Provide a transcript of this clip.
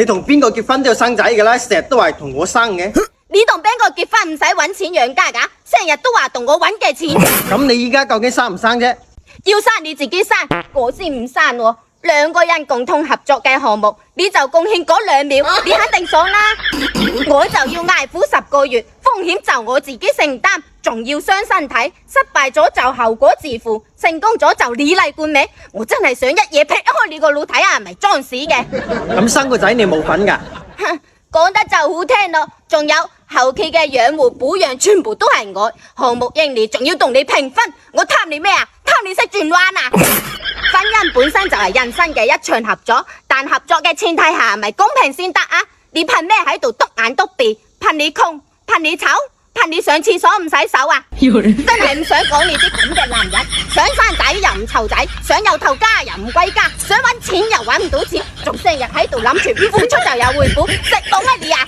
你同邊個結婚都要生仔㗎啦，成日都話同我生嘅。你同邊個結婚唔使搵錢養家㗎？成日都話同我搵嘅錢。咁你依家究竟生唔生啫？要生你自己生，我先唔生喎。兩個人共同合作嘅項目，你就貢獻嗰2秒，你肯定爽啦。我就要捱苦10個月，風險就我自己承擔，仲要傷身體，失敗咗就後果自負，成功咗就以禮冠名。我真係想一嘢劈開你個腦睇下係咪裝屎嘅。咁生個仔你冇份㗎？哼，講得就好聽咯，仲有後期嘅養護保養全部都係我，項目盈利仲要同你平分，我貪你咩啊？貪你識轉彎啊！婚姻本身就係人生嘅一場合作，但合作嘅前提下係咪公平先得啊？你憑咩喺度篤眼篤鼻？憑你窮？憑你醜？憑你上廁所唔洗手啊？真係唔想講你啲咁嘅男人，想生仔又唔湊仔，想有頭家又唔歸家，想搵錢又搵唔到錢，仲成日喺度諗住唔付出就有回報，食到乜嘢啊？